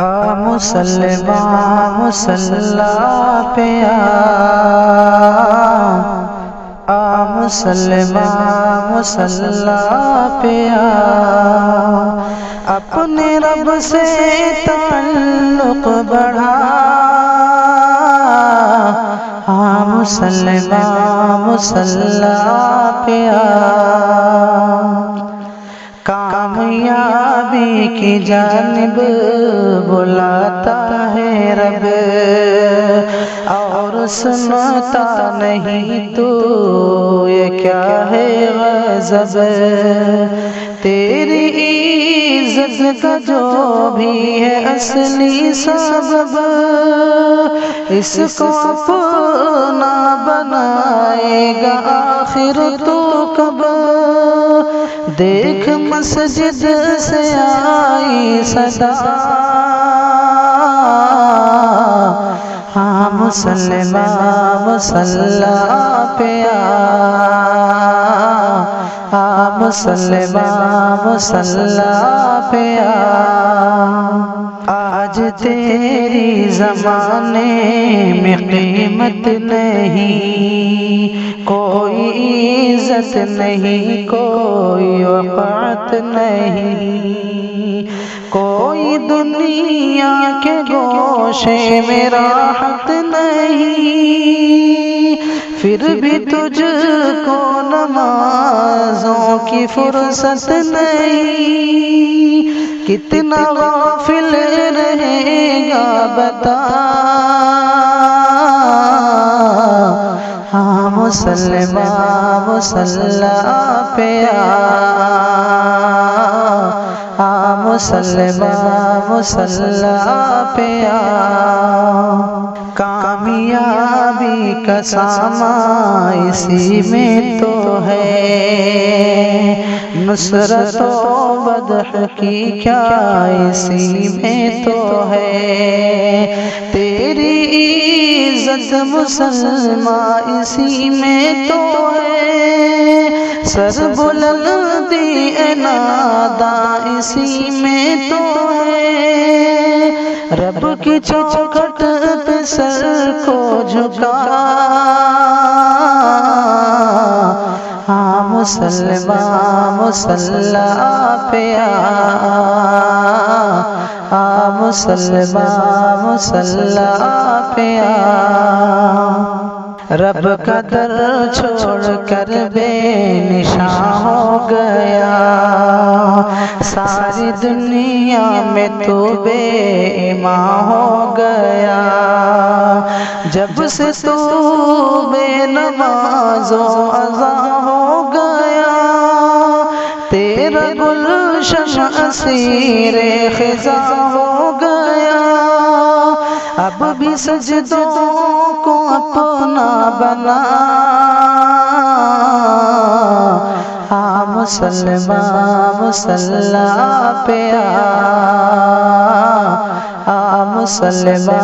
मुसल्लमा मुसल्ला पे मुसल्लमा मुसल्ला पे अपने रब से ताल्लुक़ बढ़ा। मुसल्लमा मुसल्ला पे कामयाबी की जानिब बुलाता है रब, और सुनता नहीं तू ये क्या है गज़ब। तेरी इज़्ज़त का जो भी है असली सबब, इसको अपना बनाएगा आखिर तो कब। देख मस्जिद से आई सदा, मुसल्लमा मुसल्ला पे मुसल्लमा मुसल्ला पे आज तेरी ज़माने में कीमत नहीं, कोई इज़्ज़त नहीं, कोई वक़ात नहीं, कोई दुनिया के गोशे में राहत नहीं। फिर भी तुझको नमाज़ों की फुर्सत नहीं, कितना गाफिल रहेगा बता। मुसल्लमा मुसल्ला पे मुसल्लमा मुसल्ला पे कामयाबी का सामा इसी में तो है, नुसरत व बदह की क्या इसी में तो है। तेरी इज़्ज़त मुसल्मा इसी में तो है, सर बुलंदी नादा इसी में तो है। रब की चौखट पे सर को झुका, मुसल्लमा मुसल्ला पे मुसल्लमा मुसल्ला पे रब का दर छोड़ कर बेनिशां हो गया, सारी दुनिया में तो बेईमान हो गया। जब से तू बेनमाज़ो अज़ा हो गया, तेरा गुलशन असीरे ख़िज़ा हो गया। अब भी सजदों को अपना बना, मुसल्लमा मुसल्ला पे मुसल्लमा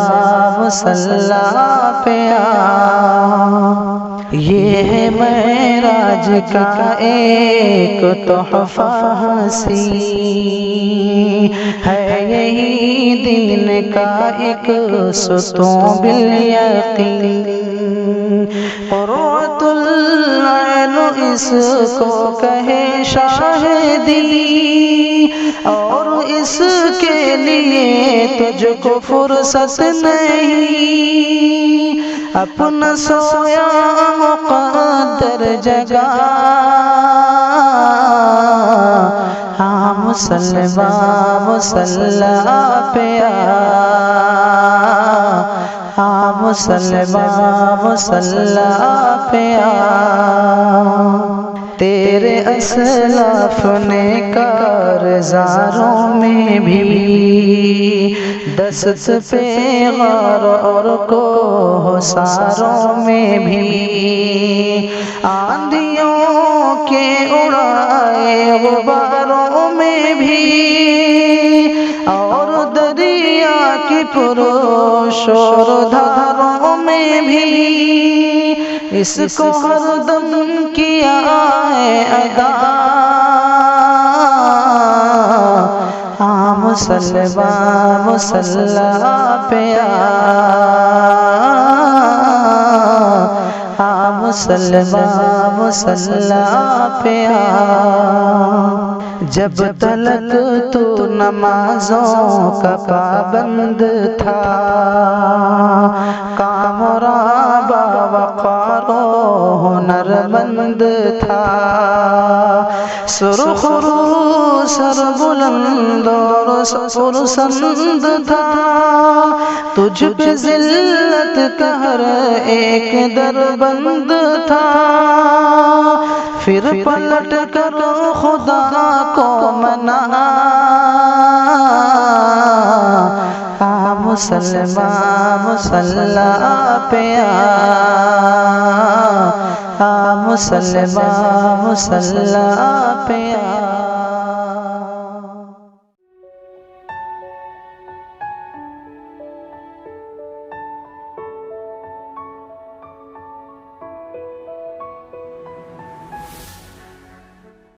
मुसल्ला पे ये है मेराज का एक तोहफ़ा हंसी, है यही दिन का एक सुतून बिल यकीन। क़ुर्रतुल ऐन इसको कहे शाहिदी, और इसके लिए तुझको फुर्सत नहीं। अपना सोया मुक़द्दर जगा, मुसल्लमा मुसल्ला पे मुसल्लमा मुसल्ला पे तेरे असलाफ ने कारज़ारों में भी दस्त पे गार और कोहसारों में भी, आंधियों के उड़ाए गुबारों में भी, और दरिया की पुरशोर धारों में भी, इसको हरदम किया है अदा। मुसल्लमा मुसल्ला पे मुसल्लमा मुसल्ला पे जब तलक तू नमाजों का पाबंद था, कामराबा वक़ारो हुनरमंद था। सुर्ख रू सर बुलंद और पुरसंद था, तुझ पे जिल्लत का हर एक दरबंद था। फिर पलट कर खुदा को मना, मुसल्लमा मुसल्ला पे मुसल्लमा मुसल्ला पे